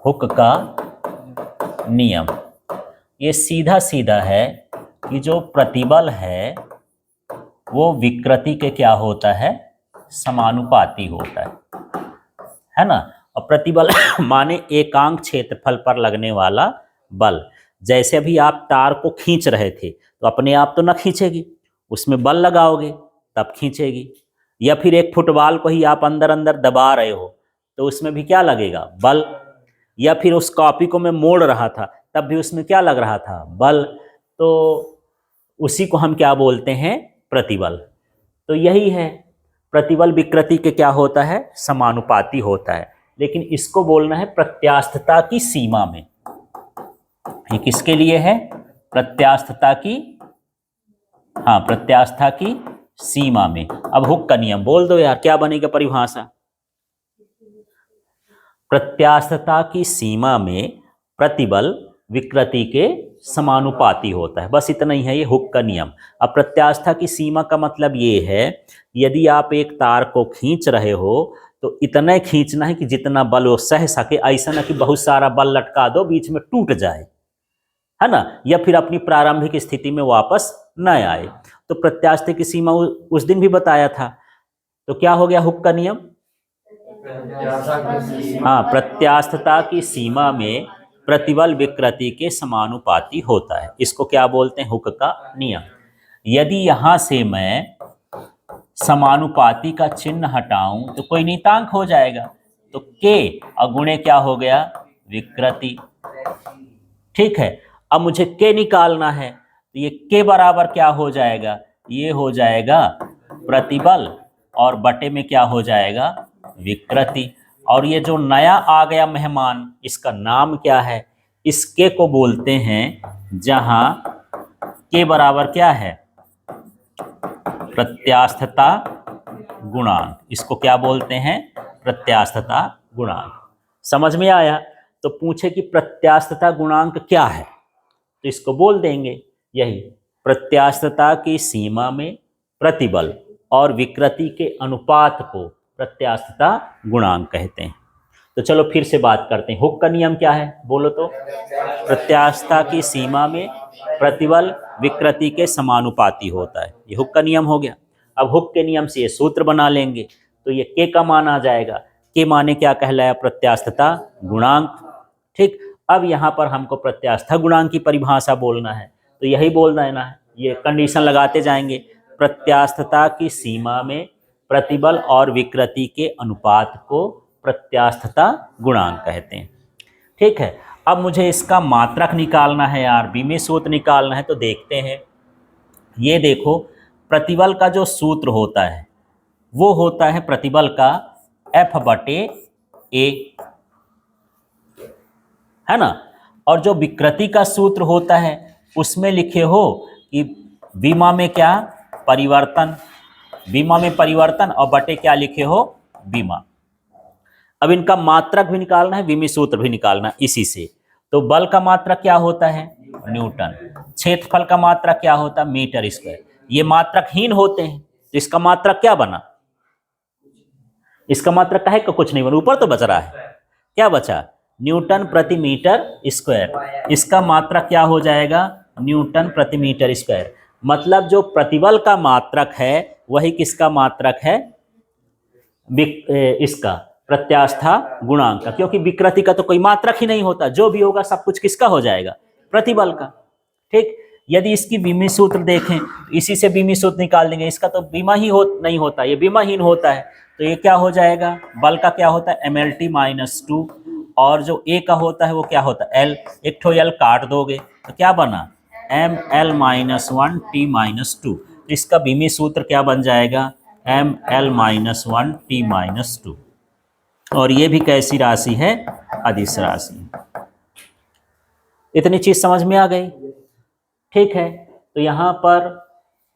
Hook का नियम। ये सीधा सीधा है कि जो प्रतिबल है वो विकृति के क्या होता है, समानुपाती होता है ना। और प्रतिबल माने एकांक क्षेत्रफल पर लगने वाला बल। जैसे अभी आप तार को खींच रहे थे तो अपने आप तो ना खींचेगी, उसमें बल लगाओगे तब खींचेगी। या फिर एक फुटबॉल को ही आप अंदर अंदर दबा रहे हो तो उसमें भी क्या लगेगा, बल। या फिर उस कॉपी को मैं मोड़ रहा था तब भी उसमें क्या लग रहा था, बल। तो उसी को हम क्या बोलते हैं, प्रतिबल। तो यही है, प्रतिबल विकृति के क्या होता है, समानुपाती होता है। लेकिन इसको बोलना है प्रत्यास्थता की सीमा में। ये किसके लिए है, प्रत्यास्थता की, हाँ प्रत्यास्था की सीमा में। अब हुक का नियम बोल दो यार, क्या बनेगा परिभाषा। प्रत्यास्थता की सीमा में प्रतिबल विकृति के समानुपाती होता है, बस इतना ही है ये हुक का नियम। अब प्रत्यास्था की सीमा का मतलब ये है, यदि आप एक तार को खींच रहे हो तो इतना खींचना है कि जितना बल वो सह सके, ऐसा ना कि बहुत सारा बल लटका दो बीच में टूट जाए, है ना, या फिर अपनी प्रारंभिक स्थिति में वापस न आए। तो प्रत्यास्था की सीमा उस दिन भी बताया था। तो क्या हो गया हुक का नियम, हाँ प्रत्यास्थता की सीमा में प्रतिबल विकृति के समानुपाती होता है, इसको क्या बोलते हैं, हुक का नियम। यदि यहां से मैं समानुपाती का चिन्ह हटाऊं तो कोई नियतांक हो जाएगा, तो के अगुणे क्या हो गया, विकृति। ठीक है, अब मुझे के निकालना है तो ये के बराबर क्या हो जाएगा, ये हो जाएगा प्रतिबल और बटे में क्या हो जाएगा, विकृति। और ये जो नया आ गया मेहमान, इसका नाम क्या है, इस के को बोलते हैं, जहां के बराबर क्या है, प्रत्यास्थता गुणांक। इसको क्या बोलते हैं, प्रत्यास्थता गुणांक। समझ में आया। तो पूछे कि प्रत्यास्थता गुणांक क्या है, तो इसको बोल देंगे यही, प्रत्यास्थता की सीमा में प्रतिबल और विकृति के अनुपात को प्रत्यास्थता गुणांक कहते हैं। तो चलो फिर से बात करते हैं, हुक का नियम क्या है बोलो तो, प्रत्यास्थता की सीमा में प्रतिबल विकृति के समानुपाती होता है, ये हुक का नियम हो गया। अब हुक के नियम से ये सूत्र बना लेंगे, तो ये के का मान आ जाएगा, के माने क्या कहलाया, प्रत्यास्थता गुणांक। ठीक, अब यहाँ पर हमको प्रत्यास्था गुणांक की परिभाषा बोलना है, तो यही बोलना है ना, ये कंडीशन लगाते जाएंगे, प्रत्यास्थता की सीमा में प्रतिबल और विकृति के अनुपात को प्रत्यास्थता गुणांक कहते हैं। ठीक है, अब मुझे इसका मात्रक निकालना है यार, बीमी सूत्र निकालना है। तो देखते हैं, ये देखो प्रतिबल का जो सूत्र होता है वो होता है प्रतिबल का F/A, है ना। और जो विकृति का सूत्र होता है उसमें लिखे हो कि विमा में क्या, परिवर्तन, विमा में परिवर्तन, और बटे क्या लिखे हो, विमा। अब इनका मात्रक भी निकालना है, विमी सूत्र भी निकालना इसी से। तो बल का मात्रक क्या होता है, न्यूटन। क्षेत्रफल का मात्रक क्या होता है, मीटर स्क्वायर। ये मात्रकहीन होते हैं, तो इसका मात्रक क्या बना, इसका मात्रक का है कि कुछ नहीं बना, ऊपर तो बच रहा है, क्या बचा, न्यूटन प्रति मीटर स्क्वायर। इसका मात्रक क्या हो जाएगा, न्यूटन प्रति मीटर स्क्वायर। मतलब जो प्रतिबल का मात्रक है वही किसका मात्रक है, इसका प्रत्यास्था गुणांक का, क्योंकि विकृति का तो कोई मात्रक ही नहीं होता, जो भी होगा सब कुछ किसका हो जाएगा, प्रतिबल का। ठीक, यदि इसकी विमी सूत्र देखें, इसी से विमी सूत्र निकाल देंगे, इसका तो बीमा ही नहीं होता, ये बीमाहीन होता है। तो ये क्या हो जाएगा, बल का क्या होता है, MLT-2, और जो ए का होता है वो क्या होता है, एल। एक ठो एल काट दोगे तो क्या बना, ML-1T-2। तो इसका विमी सूत्र क्या बन जाएगा, ML-1T-2। और ये भी कैसी राशि है, अदिश राशि। इतनी चीज समझ में आ गई। ठीक है, तो यहाँ पर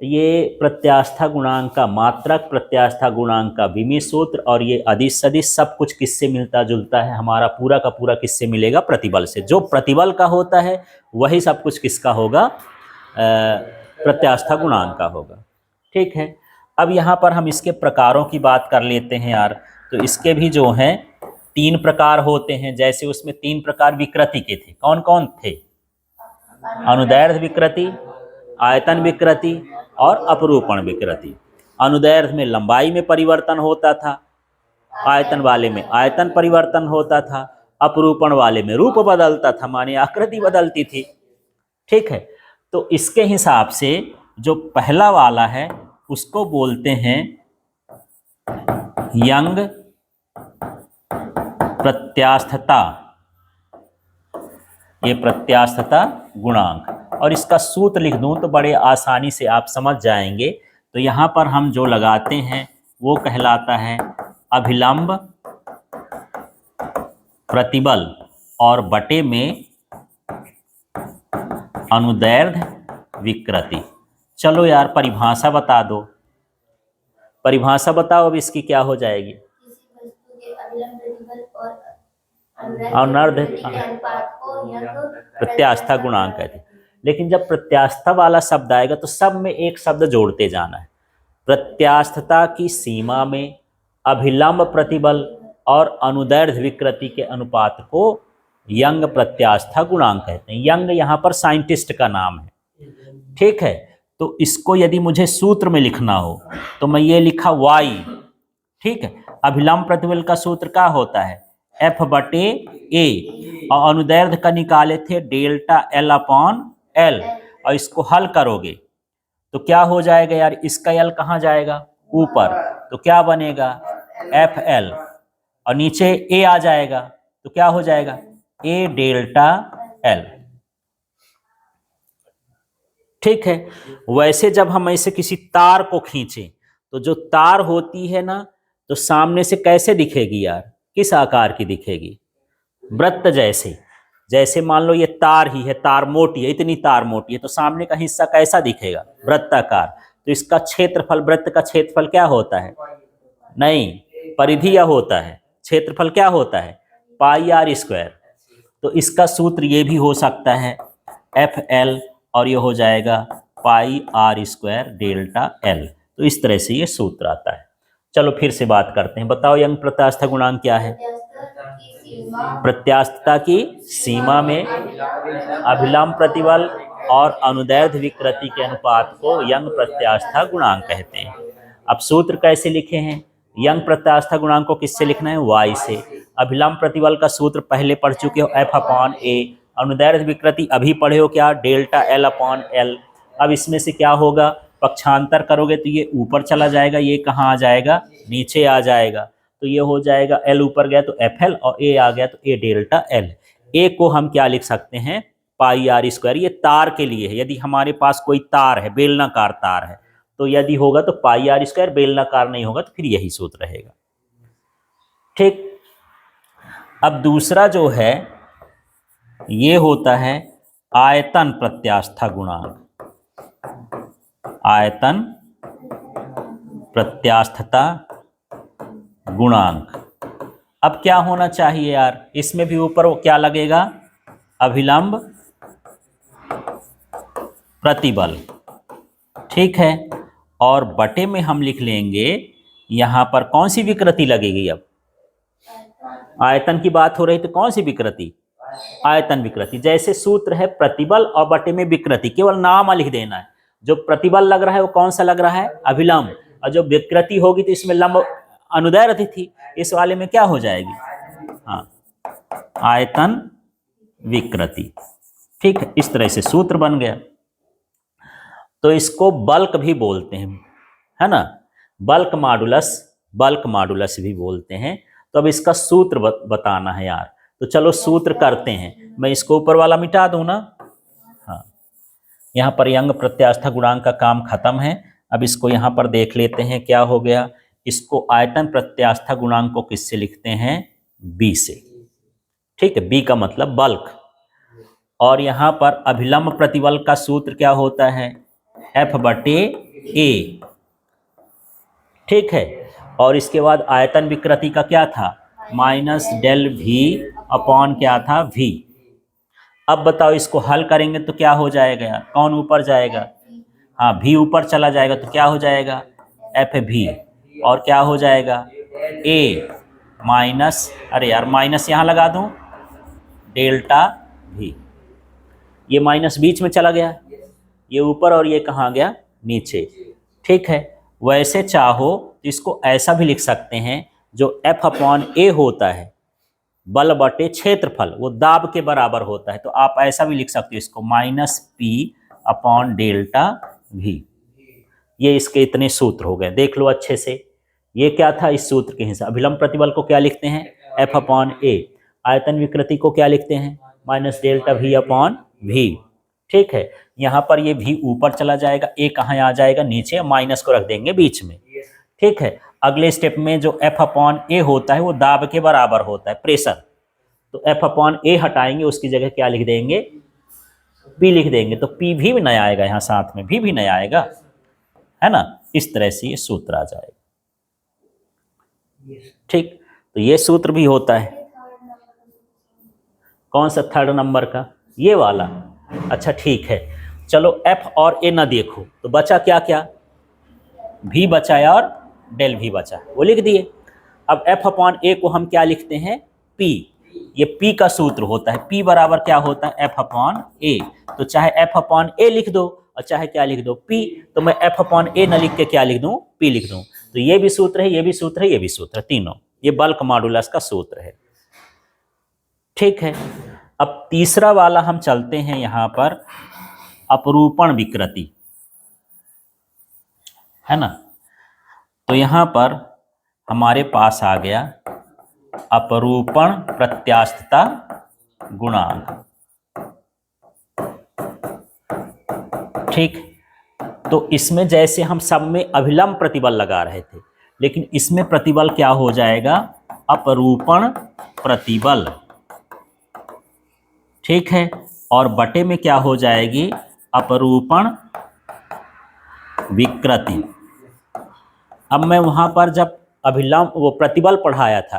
ये प्रत्यास्था गुणांक का मात्रक, प्रत्यास्था गुणांक का विमी सूत्र, और ये अदिश सदिश सब कुछ किससे मिलता जुलता है, हमारा पूरा का पूरा किससे मिलेगा, प्रतिबल से। जो प्रतिबल का होता है वही सब कुछ किसका होगा, प्रत्यास्था गुणांक का होगा। ठीक है, अब यहाँ पर हम इसके प्रकारों की बात कर लेते हैं यार। तो इसके भी जो हैं तीन प्रकार होते हैं, जैसे उसमें तीन प्रकार विकृति के थे। कौन कौन थे? अनुदैर्ध्य विकृति, आयतन विकृति और अपरूपण विकृति। अनुदैर्ध्य में लंबाई में परिवर्तन होता था, आयतन वाले में आयतन परिवर्तन होता था, अपरूपण वाले में रूप बदलता था, माने आकृति बदलती थी। ठीक है, तो इसके हिसाब से जो पहला वाला है उसको बोलते हैं यंग प्रत्यास्थता, ये प्रत्यास्थता गुणांक। और इसका सूत्र लिख दूं तो बड़े आसानी से आप समझ जाएंगे। तो यहां पर हम जो लगाते हैं वो कहलाता है अभिलंब प्रतिबल और बटे में अनुदैर्ध्य विकृति। चलो यार परिभाषा बता दो, परिभाषा बताओ अब इसकी क्या हो जाएगी? अनुदैर्ध्य प्रत्यास्था गुणांक कहते हैं। लेकिन जब प्रत्यास्था वाला शब्द आएगा तो सब में एक शब्द जोड़ते जाना है। प्रत्यास्थता की सीमा में अभिलंब प्रतिबल और अनुदैर्ध्य विकृति के अनुपात को यंग प्रत्यास्था गुणांक कहते हैं। यंग यहाँ पर साइंटिस्ट का नाम है। ठीक है, तो इसको यदि मुझे सूत्र में लिखना हो तो मैं ये लिखा y। ठीक है, अभिलंब प्रतिबल का सूत्र क्या होता है? F बटे A, और अनुदैर्ध्य का निकाले थे डेल्टा L अपॉन L। और इसको हल करोगे तो क्या हो जाएगा यार? इसका L कहाँ जाएगा? ऊपर, तो क्या बनेगा? FL, और नीचे A आ जाएगा तो क्या हो जाएगा? A delta L। ठीक है, वैसे जब हम ऐसे किसी तार को खींचे तो जो तार होती है ना, तो सामने से कैसे दिखेगी यार? किस आकार की दिखेगी? वृत्त जैसे। जैसे मान लो ये तार ही है, तार मोटी है, इतनी तार मोटी है, तो सामने का हिस्सा कैसा दिखेगा? वृत्ताकार। तो इसका क्षेत्रफल, वृत्त का क्षेत्रफल क्या होता है? नहीं, परिधि होता है। क्षेत्रफल क्या होता है? पाई आर स्क्वायर। तो इसका सूत्र ये भी हो सकता है FL, और ये हो जाएगा पाई आर स्क्वायर डेल्टा L। तो इस तरह से ये सूत्र आता है। चलो फिर से बात करते हैं। बताओ यंग प्रत्यास्था गुणांक क्या है? प्रत्यास्थता की सीमा में अभिलंब प्रतिबल और अनुदैर्ध्य विकृति के अनुपात को यंग प्रत्यास्था गुणांक कहते हैं। अब सूत्र कैसे लिखे हैं? यंग प्रत्यास्था गुणांक को किससे लिखना है? y से। अभिलंब प्रतिबल का सूत्र पहले पढ़ चुके हो, F अपॉन A। अनुदैर्ध्य विकृति अभी पढ़े हो क्या? Delta L upon L। अब इसमें से क्या होगा? पक्षांतर करोगे तो ये ऊपर चला जाएगा, ये कहाँ आ जाएगा? नीचे आ जाएगा। तो ये हो जाएगा L ऊपर गया तो FL, और A आ गया तो A डेल्टा L। A को हम क्या लिख सकते हैं? पाई आर स्क्वायर। ये तार के लिए है। यदि हमारे पास कोई तार है, बेलनाकार तार है, तो यदि होगा तो पाई आर स्क्वायर, बेलनाकार नहीं होगा तो फिर यही सूत्र रहेगा। ठीक, अब दूसरा जो है ये होता है आयतन प्रत्यास्था गुणांक। आयतन प्रत्यास्थता गुणांक। अब क्या होना चाहिए यार? इसमें भी ऊपर क्या लगेगा? अभिलंब प्रतिबल। ठीक है, और बटे में हम लिख लेंगे यहां पर कौन सी विकृति लगेगी? अब आयतन की बात हो रही तो कौन सी विकृति? आयतन विकृति। जैसे सूत्र है प्रतिबल और बटे में विकृति, केवल नाम लिख देना है। जो प्रतिबल लग रहा है वो कौन सा लग रहा है? अभिलंब। और जो विकृति होगी तो इसमें लंब अनुदैर्ध्य थी, इस वाले में क्या हो जाएगी? हाँ, आयतन विकृति। ठीक है, इस तरह से सूत्र बन गया। तो इसको बल्क भी बोलते हैं, है ना? बल्क मॉडुलस, बल्क मॉडुलस भी बोलते हैं। तो अब इसका सूत्र बताना है यार। तो चलो सूत्र करते हैं। मैं इसको ऊपर वाला मिटा दूं ना। हाँ, यहाँ पर यंग प्रत्यास्था गुणांक का काम खत्म है। अब इसको यहाँ पर देख लेते हैं क्या हो गया। इसको आयतन प्रत्यास्था गुणांक को किससे लिखते हैं? B से। ठीक है, B का मतलब बल्क। और यहाँ पर अभिलंब प्रतिबल का सूत्र क्या होता है? F बटे A। ठीक है, और इसके बाद आयतन विकृति का क्या था? माइनस डेल V अपॉन क्या था? V। अब बताओ इसको हल करेंगे तो क्या हो जाएगा यार? कौन ऊपर जाएगा? हाँ, V ऊपर चला जाएगा तो क्या हो जाएगा? FV। और क्या हो जाएगा? A माइनस, अरे यार माइनस यहाँ लगा दूं, डेल्टा भी। ये माइनस बीच में चला गया, ये ऊपर और ये कहाँ गया, नीचे। ठीक है, वैसे चाहो तो इसको ऐसा भी लिख सकते हैं, जो F अपॉन ए होता है बल बटे क्षेत्रफल, वो दाब के बराबर होता है, तो आप ऐसा भी लिख सकते हो इसको, माइनस पी अपॉन डेल्टा भी। ये इसके इतने सूत्र हो गए, देख लो अच्छे से। ये क्या था, इस सूत्र के हिसाब अभिलंब प्रतिबल को क्या लिखते हैं, F अपॉन ए। आयतन विकृति को क्या लिखते हैं, माइनस डेल्टा भी अपॉन भी। ठीक है, यहाँ पर ये भी ऊपर चला जाएगा, ए कहाँ आ जाएगा, नीचे, माइनस को रख देंगे बीच में। ठीक है, अगले स्टेप में जो F अपॉन ए होता है वो दाब के बराबर होता है, प्रेशर। तो F अपॉन ए हटाएंगे, उसकी जगह क्या लिख देंगे, P लिख देंगे, तो P भी नया आएगा, यहाँ साथ में भी नया आएगा, है ना। इस तरह से ये सूत्र आ जाएगा। ठीक, तो ये सूत्र भी होता है। कौन सा थर्ड नंबर का, ये वाला। अच्छा ठीक है, चलो F और A ना देखो, तो बचा क्या क्या, भी बचा और डेल भी बचा, वो लिख दिए। अब F अपॉन ए को हम क्या लिखते हैं, P। ये P का सूत्र होता है, P बराबर क्या होता है, F अपॉन ए। तो चाहे F अपॉन ए लिख दो और चाहे क्या लिख दो, P। तो मैं F अपॉन ए न लिख के क्या लिख दूं, P लिख दूं। तो ये भी सूत्र है, ये भी सूत्र है, ये भी सूत्र है, तीनों। ये बल्क मॉडुलस का सूत्र है। ठीक है, अब तीसरा वाला हम चलते हैं यहाँ पर, अपरूपण विकृति, है ना। तो यहाँ पर हमारे पास आ गया अपरूपण प्रत्यास्थता गुणांक। ठीक, तो इसमें जैसे हम सब में अभिलंब प्रतिबल लगा रहे थे, लेकिन इसमें प्रतिबल क्या हो जाएगा, अपरूपण प्रतिबल। ठीक है, और बटे में क्या हो जाएगी, अपरूपण विकृति। अब मैं वहां पर जब अभिलंब वो प्रतिबल पढ़ाया था,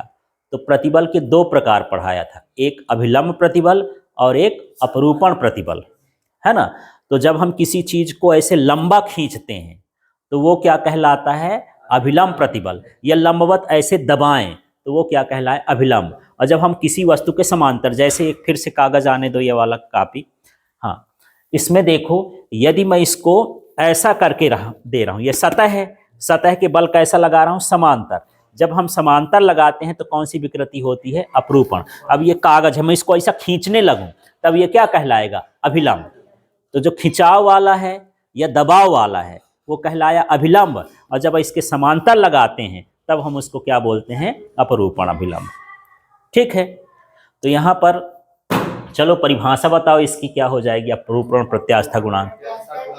तो प्रतिबल के दो प्रकार पढ़ाया था, एक अभिलंब प्रतिबल और एक अपरूपण प्रतिबल, है ना। तो जब हम किसी चीज को ऐसे लंबा खींचते हैं तो वो क्या कहलाता है, अभिलंब प्रतिबल। या लंबवत ऐसे दबाएं तो वो क्या कहलाए, अभिलंब। और जब हम किसी वस्तु के समांतर, जैसे एक फिर से कागज आने दो, ये वाला कॉपी, हाँ, इसमें देखो, यदि मैं इसको ऐसा करके दे रहा हूं, ये सतह है, सतह के बल कैसा लगा रहा हूं, समांतर। जब हम समांतर लगाते हैं तो कौन सी विकृति होती है, अपरूपण। अब ये कागज है, मैं इसको ऐसा खींचने लगूं, तब ये क्या कहलाएगा, अभिलंब। तो जो खिंचाव वाला है या दबाव वाला है वो कहलाया अभिलंब, और जब इसके समांतर लगाते हैं तब हम उसको क्या बोलते हैं, अपरूपण अभिलंब। ठीक है, तो यहाँ पर चलो परिभाषा बताओ इसकी, क्या हो जाएगी, अपरूपण प्रत्यास्था गुणांक।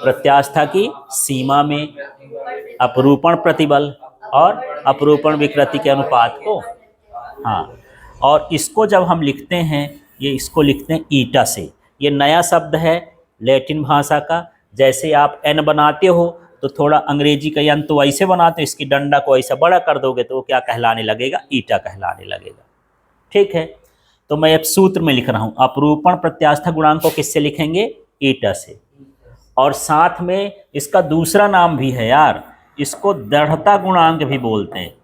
प्रत्यास्था की सीमा में अपरूपण प्रतिबल और अपरूपण विकृति के अनुपात को, हाँ, और इसको जब हम लिखते हैं, ये इसको लिखते हैं ईटा से। ये नया शब्द है लैटिन भाषा का। जैसे आप एन बनाते हो तो थोड़ा अंग्रेजी का यंत्र तो ऐसे बनाते हो, इसकी डंडा को ऐसा बड़ा कर दोगे तो वो क्या कहलाने लगेगा, ईटा कहलाने लगेगा। ठीक है, तो मैं एक सूत्र में लिख रहा हूं, अपरूपण प्रत्यास्था गुणांक को किससे लिखेंगे, ईटा से। और साथ में इसका दूसरा नाम भी है यार, इसको दृढ़ता गुणांक भी बोलते हैं।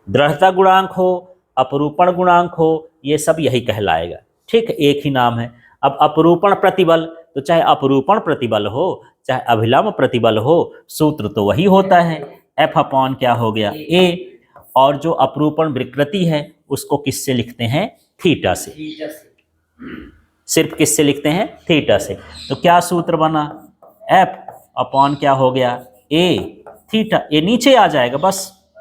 दृढ़ता गुणांक हो, अपरूपण गुणांक हो, ये सब यही कहलाएगा। ठीक, एक ही नाम है। अब अपरूपण प्रतिबल, तो चाहे अपरूपण प्रतिबल हो चाहे अभिलंब प्रतिबल हो, सूत्र तो वही होता है, F अपॉन क्या हो गया, A। और जो अपरूपण विकृति है उसको किससे लिखते हैं, थीटा से। सिर्फ किससे लिखते हैं, थीटा से। तो क्या सूत्र बना, F अपॉन क्या हो गया, A थीटा। ये नीचे आ जाएगा बस,